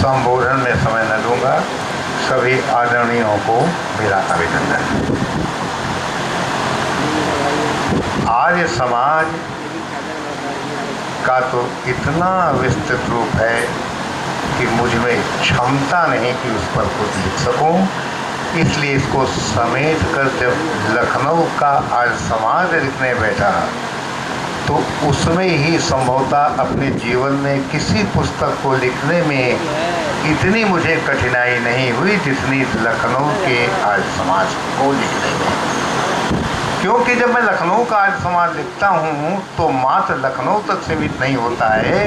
संबोधन में समय न दूंगा। सभी आदरणीयों को मेरा अभिनंदन। आर्य समाज का तो इतना विस्तृत रूप है कि मुझ में क्षमता नहीं कि उस पर कुछ लिख सकूं। इसलिए इसको समेट कर जब लखनऊ का आर्य समाज लिखने बैठा तो उसमें ही संभवतः अपने जीवन में किसी पुस्तक को लिखने में इतनी मुझे कठिनाई नहीं हुई जितनी लखनऊ के आर्य समाज को लिखने में। क्योंकि जब मैं लखनऊ का आर्य समाज लिखता हूँ तो मात्र लखनऊ तक सीमित नहीं होता है,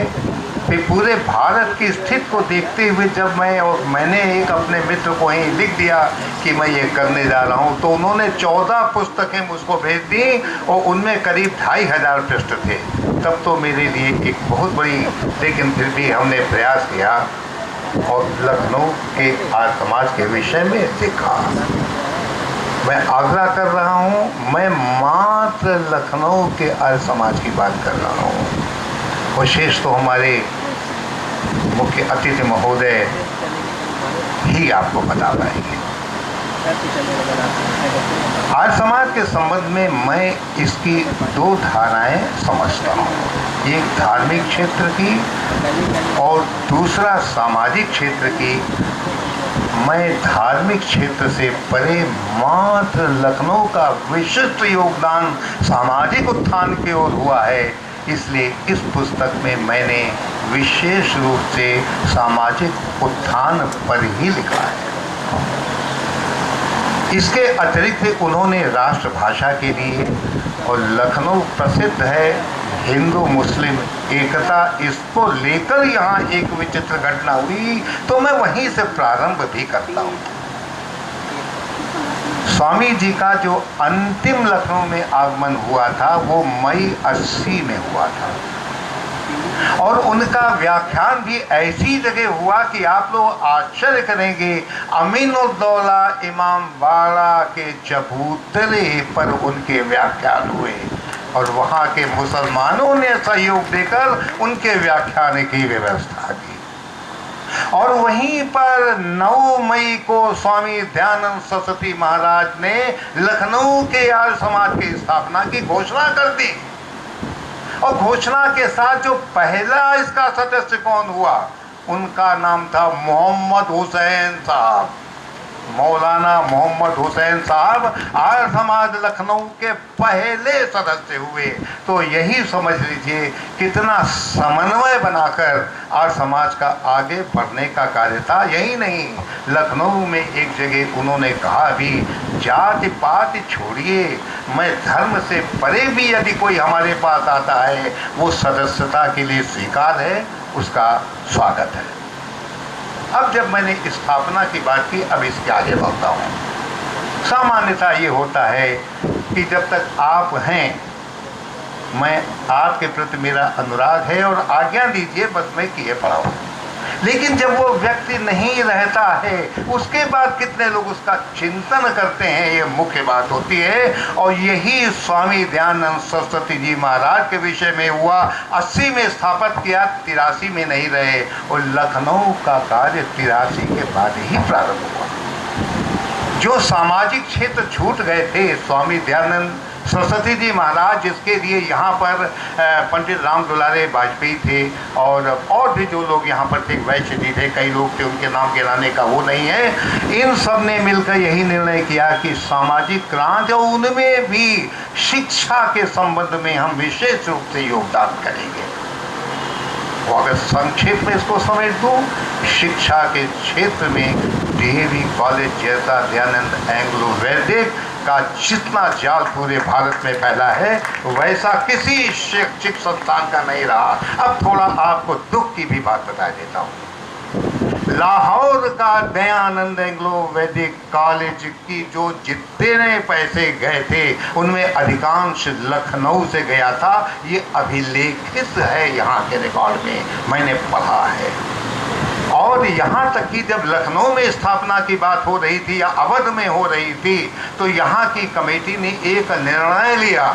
फिर पूरे भारत की स्थिति को देखते हुए जब मैंने एक अपने मित्र को ही लिख दिया कि मैं ये करने जा रहा हूँ, तो उन्होंने 14 पुस्तकें मुझको भेज दी और उनमें करीब 2500 पृष्ठ थे। तब तो मेरे लिए एक बहुत बड़ी, लेकिन फिर भी हमने प्रयास किया और लखनऊ के आर्य समाज के विषय में लिखा। मैं आग्रह कर रहा हूँ, मैं मात्र लखनऊ के आर्य समाज की बात कर रहा हूँ। विशेष तो हमारे मुख्य अतिथि महोदय ही आपको बता पाएंगे। आर्य समाज के संबंध में मैं इसकी 2 धाराएं समझता हूँ, एक धार्मिक क्षेत्र की और दूसरा सामाजिक क्षेत्र की। मैं धार्मिक क्षेत्र से परे मात्र लखनऊ का विशिष्ट योगदान सामाजिक उत्थान की ओर हुआ है, इसलिए इस पुस्तक में मैंने विशेष रूप से सामाजिक उत्थान पर ही लिखा है। इसके अतिरिक्त उन्होंने राष्ट्रभाषा के लिए, और लखनऊ प्रसिद्ध है हिंदू मुस्लिम एकता, इसको लेकर यहाँ एक विचित्र घटना हुई तो मैं वहीं से प्रारंभ भी करता हूँ। स्वामी जी का जो अंतिम लखनऊ में आगमन हुआ था वो मई 80 में हुआ था और उनका व्याख्यान भी ऐसी जगह हुआ कि आप लोग आश्चर्य करेंगे। अमीनुद्दौला इमाम बाड़ा के चबूतरे पर उनके व्याख्यान हुए और वहाँ के मुसलमानों ने सहयोग देकर उनके व्याख्यान की व्यवस्था की। और वहीं पर 9 मई को स्वामी दयानंद सरस्वती महाराज ने लखनऊ के आर्य समाज की स्थापना की घोषणा कर दी और घोषणा के साथ जो पहला इसका सदस्य कौन हुआ, उनका नाम था मोहम्मद हुसैन साहब। मौलाना मोहम्मद हुसैन साहब आर्य समाज लखनऊ के पहले सदस्य हुए। तो यही समझ लीजिए कितना समन्वय बनाकर आर्य समाज का आगे बढ़ने का कार्य था। यही नहीं, लखनऊ में एक जगह उन्होंने कहा भी, जाति पाति छोड़िए, मैं धर्म से परे भी यदि कोई हमारे पास आता है वो सदस्यता के लिए स्वीकार है, उसका स्वागत है। अब जब मैंने स्थापना की बात की, अब इसके आगे बढ़ता हूँ। सामान्यतः ये होता है कि जब तक आप हैं, मैं आपके प्रति मेरा अनुराग है और आज्ञा दीजिए बस मैं किए पड़ा हूँ। लेकिन जब वो व्यक्ति नहीं रहता है उसके बाद कितने लोग उसका चिंतन करते हैं, ये मुख्य बात होती है। और यही स्वामी दयानंद सरस्वती जी महाराज के विषय में हुआ। 80 में स्थापित किया, 83 में नहीं रहे और लखनऊ का कार्य 83 के बाद ही प्रारंभ हुआ। जो सामाजिक क्षेत्र छूट गए थे, स्वामी दयानंद सरस्वती जी महाराज, जिसके लिए यहाँ पर पंडित राम दुलारे वाजपेयी थे और भी जो लोग यहाँ पर थे, वैश्य जी थे, कई लोग थे, उनके नाम गिनाने का वो नहीं है। इन सब ने मिलकर यही निर्णय किया कि सामाजिक क्रांति और उनमें भी शिक्षा के संबंध में हम विशेष रूप से योगदान करेंगे। और अगर संक्षेप में इसको समेट दूँ, शिक्षा के क्षेत्र में डीएवी कॉलेज जैसा दयानंद एंग्लो वैदिक का जितना जाल पूरे भारत में फैला है वैसा किसी शैक्षिक संस्थान का नहीं रहा। अब थोड़ा आपको दुख की भी बात बता देता हूँ। लाहौर का दयानंद एंग्लो वैदिक कॉलेज की जो जितने पैसे गए थे उनमें अधिकांश लखनऊ से गया था। ये अभिलेखित है यहाँ के रिकॉर्ड में, मैंने पढ़ा है। और यहाँ तक कि जब लखनऊ में स्थापना की बात हो रही थी या अवध में हो रही थी तो यहाँ की कमेटी ने एक निर्णय लिया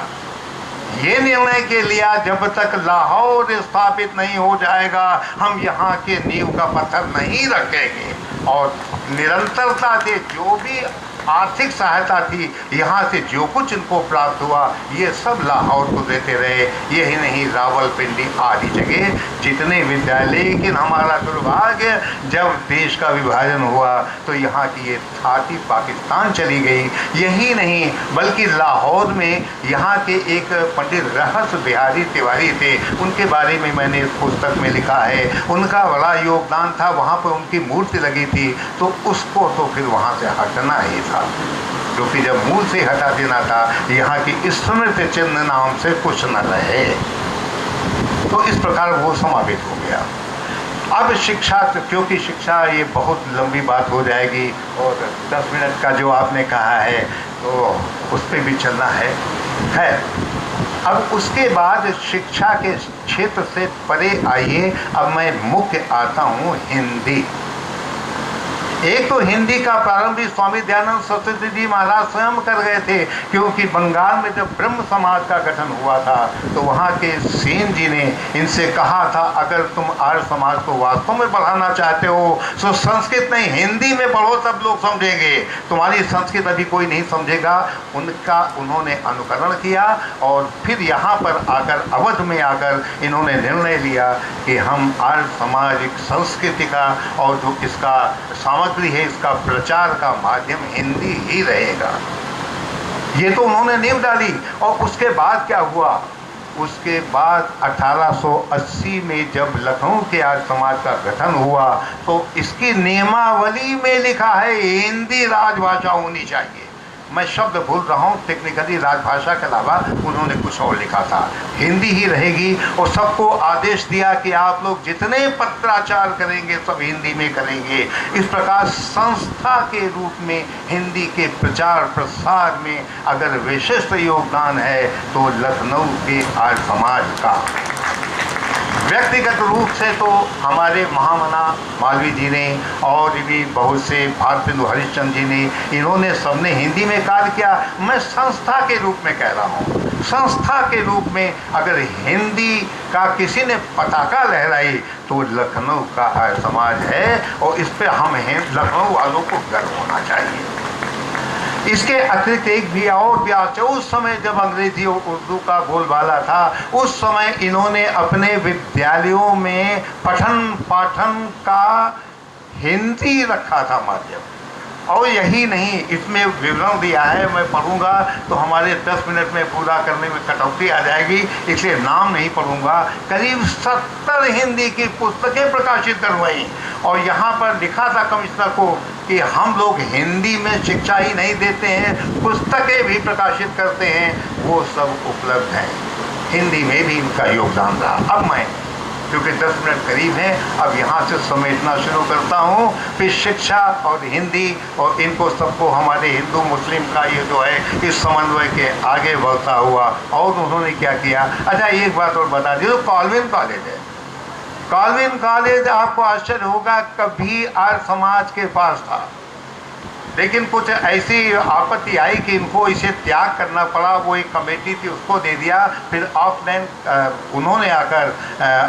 ये निर्णय के लिया जब तक लाहौर स्थापित नहीं हो जाएगा हम यहाँ के नींव का पत्थर नहीं रखेंगे। और निरंतरता से जो भी आर्थिक सहायता थी, यहाँ से जो कुछ इनको प्राप्त हुआ, ये सब लाहौर को देते रहे। यही नहीं, रावलपिंडी आदि जगह जितने विद्यालय। लेकिन हमारा दुर्भाग्य, जब देश का विभाजन हुआ तो यहाँ की ये छाती पाकिस्तान चली गई। यही नहीं बल्कि लाहौर में यहाँ के एक पंडित रहस बिहारी तिवारी थे, उनके बारे में मैंने इस पुस्तक में लिखा है। उनका बड़ा योगदान था, वहाँ पर उनकी मूर्ति लगी थी, तो उसको तो फिर वहाँ से हटना ही था, क्योंकि जब मूल से हटा देना था, यहाँ की स्मृति चिन्ह नाम से कुछ न रहे। तो इस प्रकार वो समापित हो गया। अब शिक्षा, क्योंकि शिक्षा ये बहुत लंबी बात हो जाएगी और 10 मिनट का जो आपने कहा है तो उस पर भी चलना है। अब उसके बाद शिक्षा के क्षेत्र से परे आइए, अब मैं मुख्य आता हूँ हिंदी। एक तो हिंदी का प्रारंभ भी स्वामी दयानंद सरस्वती जी महाराज स्वयं कर गए थे, क्योंकि बंगाल में जब ब्रह्म समाज का गठन हुआ था तो वहाँ के सेन जी ने इनसे कहा था, अगर तुम आर्य समाज को वास्तव में बढ़ाना चाहते हो तो संस्कृत नहीं हिंदी में पढ़ो, तब लोग समझेंगे, तुम्हारी संस्कृत अभी कोई नहीं समझेगा। उनका उन्होंने अनुकरण किया और फिर यहाँ पर आकर, अवध में आकर इन्होंने निर्णय लिया कि हम आर्य सामाजिक संस्कृति का और जो इसका सामग्री है, इसका प्रचार का माध्यम हिंदी ही रहेगा। ये तो उन्होंने नींव डाली। और उसके बाद क्या हुआ? उसके बाद 1880 में जब लखनऊ के आर्य समाज का गठन हुआ तो इसकी नियमावली में लिखा है हिंदी राजभाषा होनी चाहिए। मैं शब्द भूल रहा हूँ, टेक्निकली राजभाषा के अलावा उन्होंने कुछ और लिखा था, हिंदी ही रहेगी। और सबको आदेश दिया कि आप लोग जितने पत्राचार करेंगे सब हिंदी में करेंगे। इस प्रकार संस्था के रूप में हिंदी के प्रचार प्रसार में अगर विशिष्ट योगदान है तो लखनऊ के आर्य समाज का। व्यक्तिगत रूप से तो हमारे महामना मालवीय जी ने और भी बहुत से भारतेंदु हरिश्चंद्र जी ने, इन्होंने सबने हिंदी में कार्य किया। मैं संस्था के रूप में कह रहा हूँ, संस्था के रूप में अगर हिंदी का किसी ने पताका लहराई तो लखनऊ का आर्य समाज है और इस पर हम लखनऊ वालों को गर्व होना चाहिए। इसके अतिरिक्त एक भी और ब्याज, उस समय जब अंग्रेजी और उर्दू का बोलबाला था, उस समय इन्होंने अपने विद्यालयों में पठन पाठन का हिंदी रखा था माध्यम। और यही नहीं, इसमें विवरण दिया है, मैं पढ़ूंगा तो हमारे 10 मिनट में पूरा करने में कटौती आ जाएगी, इसलिए नाम नहीं पढ़ूंगा। करीब 70 हिंदी की पुस्तकें प्रकाशित करवाई और यहाँ पर लिखा था कमिश्नर को कि हम लोग हिंदी में शिक्षा ही नहीं देते हैं, पुस्तकें भी प्रकाशित करते हैं, वो सब उपलब्ध हैं। हिंदी में भी इनका योगदान रहा। अब मैं, क्योंकि 10 मिनट करीब हैं, अब यहाँ से समेटना शुरू करता हूँ। फिर शिक्षा और हिंदी और इनको सबको हमारे हिंदू मुस्लिम का ये जो है इस समन्वय के आगे बढ़ता हुआ। और उन्होंने क्या किया, अच्छा एक बात और बता दी, तो कॉल्विन कॉलेज है। कॉल्विन कॉलेज आपको आश्चर्य होगा कभी आर्य समाज के पास था, लेकिन कुछ ऐसी आपत्ति आई कि इनको इसे त्याग करना पड़ा। वो एक कमेटी थी, उसको दे दिया। फिर ऑकलैंड उन्होंने आकर,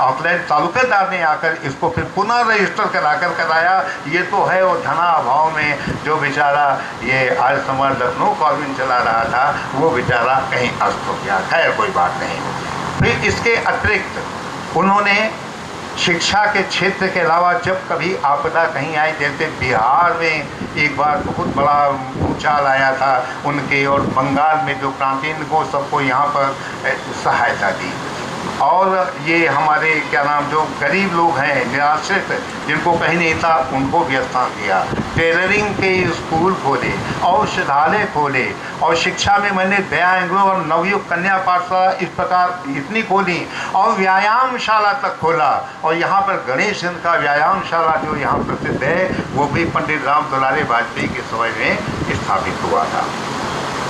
ऑकलैंड तालुकेदार ने आकर इसको फिर पुनः रजिस्टर कराया। ये तो है, और धनाभाव में जो बेचारा ये आर्य समाज लखनऊ कॉल्विन चला रहा था वो बेचारा कहीं अस्त हो गया। खैर कोई बात नहीं। फिर इसके अतिरिक्त उन्होंने शिक्षा के क्षेत्र के अलावा जब कभी आपदा कहीं आई, जैसे बिहार में एक बार बहुत बड़ा भूचाल आया था उनके, और बंगाल में जो क्रांति, इनको सबको यहाँ पर सहायता दी। और ये हमारे क्या नाम, जो गरीब लोग हैं निराश्रित, जिनको कहीं नहीं था, उनको भी स्थान दिया। टेलरिंग के स्कूल खोले, औषधालय खोले, और शिक्षा में मैंने दया एंग्लो और नवयुग कन्या पाठशाला इस प्रकार इतनी खोली, और व्यायामशाला तक खोला। और यहाँ पर गणेश चंद्र का व्यायामशाला जो यहाँ प्रसिद्ध है, वो भी पंडित राम दुलारे वाजपेयी के समय में स्थापित हुआ था।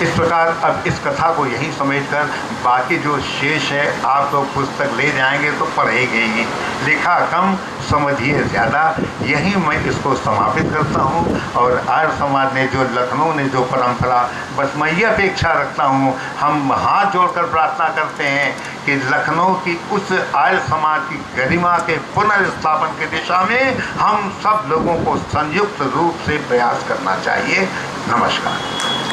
इस प्रकार अब इस कथा को यहीं समेटकर बाकी जो शेष है आप लोग पुस्तक ले जाएंगे तो पढ़ेंगे ही। लिखा कम समझिए ज़्यादा, यहीं मैं इसको समापित करता हूँ। और आर्य समाज ने जो लखनऊ ने जो परंपरा, बस मैं ये अपेक्षा रखता हूँ, हम हाथ जोड़कर प्रार्थना करते हैं कि लखनऊ की उस आर्य समाज की गरिमा के पुनर्स्थापन की दिशा में हम सब लोगों को संयुक्त रूप से प्रयास करना चाहिए। नमस्कार।